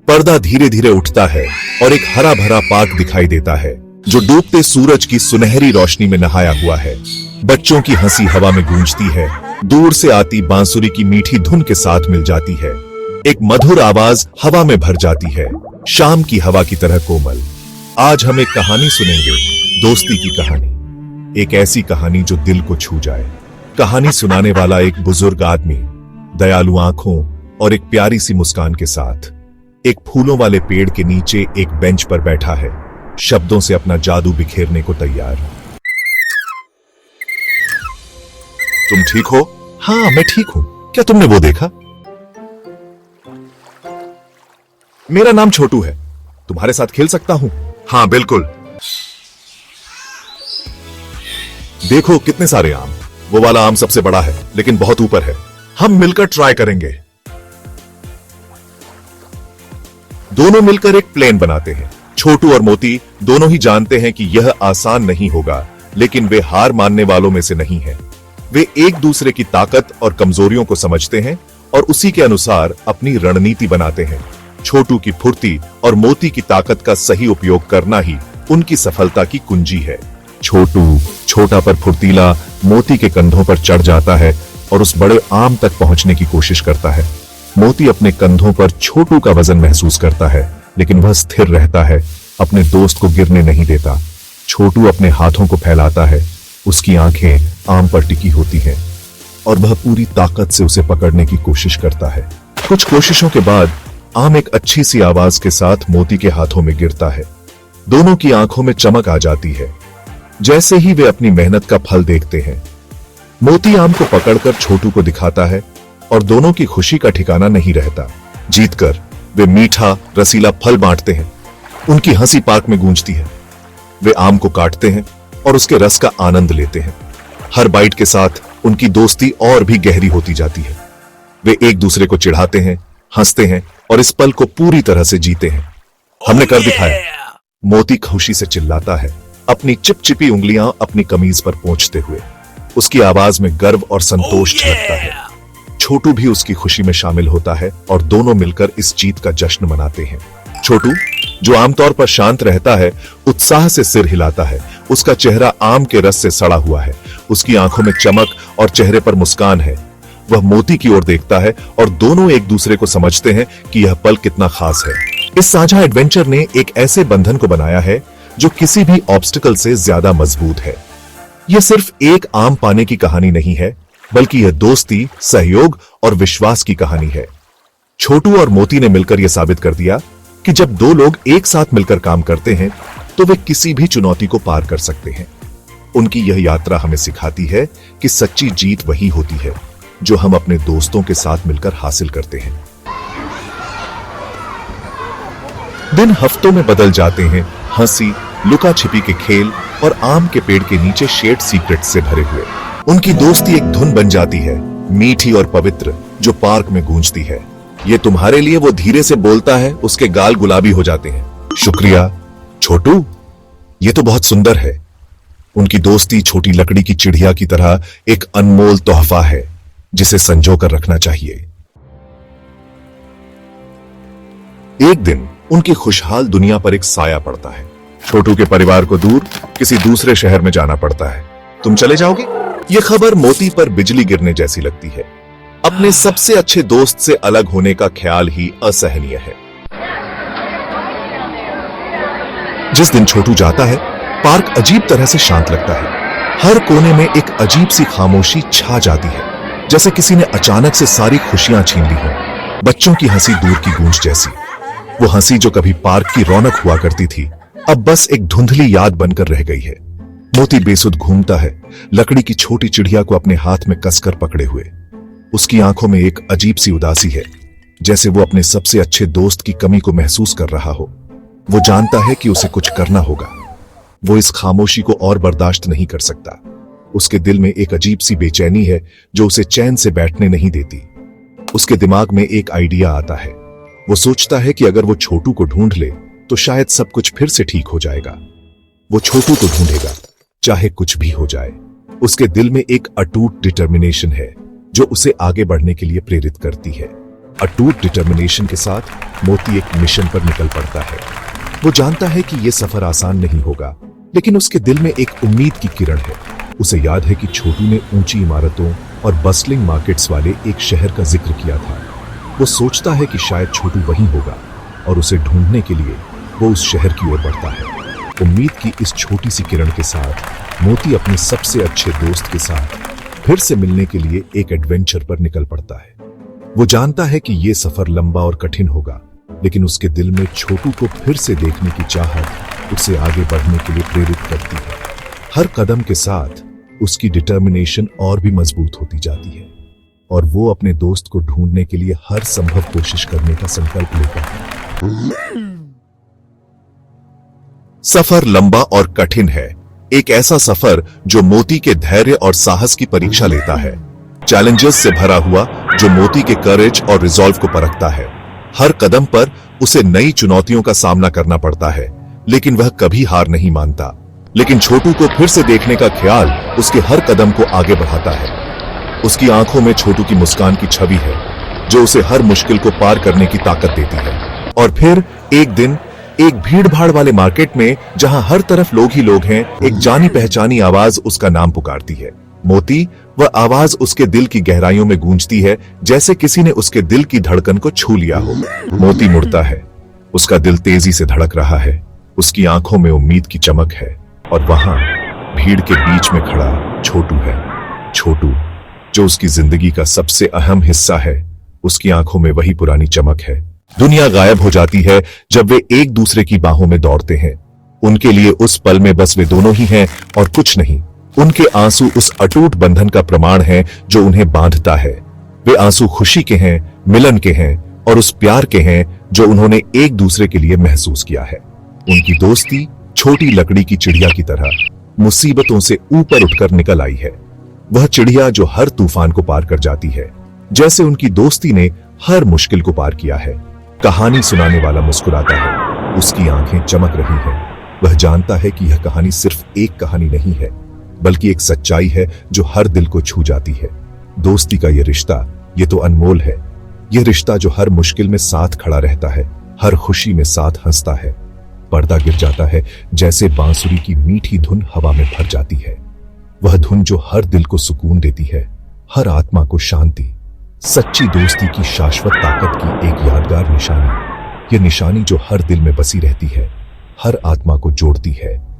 पर्दा धीरे धीरे उठता है और एक हरा भरा पार्क दिखाई देता है जो डूबते सूरज की सुनहरी रोशनी में नहाया हुआ है। बच्चों की हंसी हवा में गूंजती है, दूर से आती बांसुरी की मीठी धुन के साथ मिल जाती है। एक मधुर आवाज हवा में भर जाती है, शाम की हवा की तरह कोमल। आज हम एक कहानी सुनेंगे, दोस्ती की कहानी। एक ऐसी कहानी जो दिल को छू जाए। कहानी सुनाने वाला एक बुजुर्ग आदमी, दयालु आंखों और एक प्यारी सी मुस्कान के साथ, एक फूलों वाले पेड़ के नीचे एक बेंच पर बैठा है, शब्दों से अपना जादू बिखेरने को तैयार। तुम ठीक हो? हाँ, मैं ठीक हूं। क्या तुमने वो देखा? मेरा नाम छोटू है, तुम्हारे साथ खेल सकता हूं? हाँ बिल्कुल। देखो कितने सारे आम। वो वाला आम सबसे बड़ा है लेकिन बहुत ऊपर है। हम मिलकर ट्राई करेंगे। दोनों मिलकर एक प्लेन बनाते हैं। छोटू और मोती दोनों ही जानते हैं कि यह आसान नहीं होगा, लेकिन वे हार मानने वालों में से नहीं हैं। वे एक दूसरे की ताकत और कमजोरियों को समझते हैं और उसी के अनुसार अपनी रणनीति बनाते हैं। छोटू की फुर्ती और मोती की ताकत का सही उपयोग करना ही उनकी सफलता की कुंजी है। छोटू छोटा पर फुर्तीला मोती के कंधों पर चढ़ जाता है और उस बड़े आम तक पहुंचने की कोशिश करता है। मोती अपने कंधों पर छोटू का वजन महसूस करता है, लेकिन वह स्थिर रहता है, अपने दोस्त को गिरने नहीं देता। छोटू अपने हाथों को फैलाता है, उसकी आंखें आम पर टिकी होती हैं और वह पूरी ताकत से उसे पकड़ने की कोशिश करता है। कुछ कोशिशों के बाद आम एक अच्छी सी आवाज के साथ मोती के हाथों में गिरता है। दोनों की आंखों में चमक आ जाती है जैसे ही वे अपनी मेहनत का फल देखते हैं। मोती आम को पकड़कर छोटू को दिखाता है और दोनों की खुशी का ठिकाना नहीं रहता। जीतकर वे मीठा रसीला फल बांटते हैं। उनकी हंसी पार्क में गूंजती है। वे आम को काटते हैं और उसके रस का आनंद लेते हैं। हर बाइट के साथ उनकी दोस्ती और भी गहरी होती जाती है। वे एक दूसरे को चिढ़ाते हैं, हंसते हैं और इस पल को पूरी तरह से जीते हैं। हमने कर दिखाया, मोती खुशी से चिल्लाता है, अपनी चिपचिपी उंगलियां अपनी कमीज पर पोंछते हुए। उसकी आवाज में गर्व और संतोष झलकता है। छोटू भी उसकी खुशी में शामिल होता है और दोनों मिलकर इस जीत का जश्न मनाते हैं। छोटू, जो आमतौर पर शांत रहता है, उत्साह से सिर हिलाता है। उसका चेहरा आम के रस से सड़ा हुआ है। उसकी आंखों में चमक और चेहरे पर मुस्कान है। वह मोती की ओर देखता है और दोनों एक दूसरे को समझते हैं कि यह पल कितना खास है। इस साझा एडवेंचर ने एक ऐसे बंधन को बनाया है जो किसी भी ऑब्स्टिकल से ज्यादा मजबूत है। यह सिर्फ एक आम पाने की कहानी नहीं है, बल्कि यह दोस्ती, सहयोग और विश्वास की कहानी है। छोटू और मोती ने मिलकर यह साबित कर दिया कि जब दो लोग एक साथ मिलकर काम करते हैं तो वे किसी भी चुनौती को पार कर सकते हैं। उनकी यह यात्रा हमें सिखाती है कि सच्ची जीत वही होती है जो हम अपने दोस्तों के साथ मिलकर हासिल करते हैं। दिन हफ्तों में बदल जाते हैं, हंसी, लुका छिपी के खेल और आम के पेड़ के नीचे शेयर्ड सीक्रेट से भरे हुए। उनकी दोस्ती एक धुन बन जाती है, मीठी और पवित्र, जो पार्क में गूंजती है। ये तुम्हारे लिए, वो धीरे से बोलता है, उसके गाल गुलाबी हो जाते हैं। शुक्रिया छोटू, ये तो बहुत सुंदर है। उनकी दोस्ती छोटी लकड़ी की चिड़िया की तरह एक अनमोल तोहफा है जिसे संजो कर रखना चाहिए। एक दिन उनकी खुशहाल दुनिया पर एक साया पड़ता है। छोटू के परिवार को दूर किसी दूसरे शहर में जाना पड़ता है। तुम चले जाओगे? यह खबर मोती पर बिजली गिरने जैसी लगती है। अपने सबसे अच्छे दोस्त से अलग होने का ख्याल ही असहनीय है। जिस दिन छोटू जाता है, पार्क अजीब तरह से शांत लगता है। हर कोने में एक अजीब सी खामोशी छा जाती है, जैसे किसी ने अचानक से सारी खुशियां छीन ली हों। बच्चों की हंसी दूर की गूंज जैसी। वो हंसी जो कभी पार्क की रौनक हुआ करती थी, अब बस एक धुंधली याद बनकर रह गई है। मोती बेसुध घूमता है, लकड़ी की छोटी चिड़िया को अपने हाथ में कसकर पकड़े हुए। उसकी आंखों में एक अजीब सी उदासी है, जैसे वो अपने सबसे अच्छे दोस्त की कमी को महसूस कर रहा हो। वो जानता है कि उसे कुछ करना होगा। वो इस खामोशी को और बर्दाश्त नहीं कर सकता। उसके दिल में एक अजीब सी बेचैनी है जो उसे चैन से बैठने नहीं देती। उसके दिमाग में एक आइडिया आता है। वो सोचता है कि अगर वो छोटू को ढूंढ ले तो शायद सब कुछ फिर से ठीक हो जाएगा। वो छोटू को ढूंढेगा, चाहे कुछ भी हो जाए। उसके दिल में एक अटूट डिटर्मिनेशन है जो उसे आगे बढ़ने के लिए प्रेरित करती है। अटूट डिटर्मिनेशन के साथ मोती एक मिशन पर निकल पड़ता है। वो जानता है कि यह सफर आसान नहीं होगा, लेकिन उसके दिल में एक उम्मीद की किरण है। उसे याद है कि छोटू ने ऊंची इमारतों और बस्लिंग मार्केट्स वाले एक शहर का जिक्र किया था। वो सोचता है कि शायद छोटू वहीं होगा और उसे ढूंढने के लिए वो उस शहर की ओर बढ़ता है। उम्मीद की इस छोटी सी किरण के साथ मोती अपने सबसे अच्छे दोस्त के साथ फिर से मिलने के लिए एक एडवेंचर पर निकल पड़ता है। वो जानता है कि यह सफर लंबा और कठिन होगा, लेकिन उसके दिल में छोटू को फिर से देखने की चाहत उसे आगे बढ़ने के लिए प्रेरित करती है। हर कदम के साथ उसकी डिटर्मिनेशन और भी मजबूत होती जाती है और वो अपने दोस्त को ढूंढने के लिए हर संभव कोशिश करने का संकल्प लेता है। सफर लंबा और कठिन है, एक ऐसा सफर जो मोती के धैर्य और साहस की परीक्षा लेता है। चैलेंजेस से भरा हुआ जो मोती के करेज और रिजॉल्व को परखता है। हर कदम पर उसे नई चुनौतियों का सामना करना पड़ता है, लेकिन वह कभी हार नहीं मानता। लेकिन छोटू को फिर से देखने का ख्याल उसके हर कदम को आगे बढ़ाता है। उसकी आंखों में छोटू की मुस्कान की छवि है, जो उसे हर मुश्किल को पार करने की ताकत देती है। और फिर एक दिन एक भीड़ भाड़ वाले मार्केट में, जहां हर तरफ लोग ही लोग हैं, एक जानी पहचानी आवाज उसका नाम पुकारती है। मोती, वह आवाज उसके दिल की गहराइयों में गूंजती है, जैसे किसी ने उसके दिल की धड़कन को छू लिया हो। मोती मुड़ता है, उसका दिल तेजी से धड़क रहा है, उसकी आंखों में उम्मीद की चमक है। और वहां भीड़ के बीच में खड़ा छोटू है। छोटू, जो उसकी जिंदगी का सबसे अहम हिस्सा है, उसकी आंखों में वही पुरानी चमक है। दुनिया गायब हो जाती है जब वे एक दूसरे की बाहों में दौड़ते हैं। उनके लिए उस पल में बस वे दोनों ही हैं और कुछ नहीं। उनके आंसू उस अटूट बंधन का प्रमाण है जो उन्हें बांधता है। वे आंसू खुशी के हैं, मिलन के हैं और उस प्यार के हैं जो उन्होंने एक दूसरे के लिए महसूस किया है। उनकी दोस्ती छोटी लकड़ी की चिड़िया की तरह मुसीबतों से ऊपर उठकर निकल आई है। वह चिड़िया जो हर तूफान को पार कर जाती है, जैसे उनकी दोस्ती ने हर मुश्किल को पार किया है। कहानी सुनाने वाला मुस्कुराता है, उसकी आंखें चमक रही हैं। वह जानता है कि यह कहानी सिर्फ एक कहानी नहीं है, बल्कि एक सच्चाई है जो हर दिल को छू जाती है। दोस्ती का यह रिश्ता, ये तो अनमोल है। यह रिश्ता जो हर मुश्किल में साथ खड़ा रहता है, हर खुशी में साथ हंसता है। पर्दा गिर जाता है, जैसे बांसुरी की मीठी धुन हवा में भर जाती है। वह धुन जो हर दिल को सुकून देती है, हर आत्मा को शांति। सच्ची दोस्ती की शाश्वत ताकत की एक यादगार निशानी, यह निशानी जो हर दिल में बसी रहती है, हर आत्मा को जोड़ती है।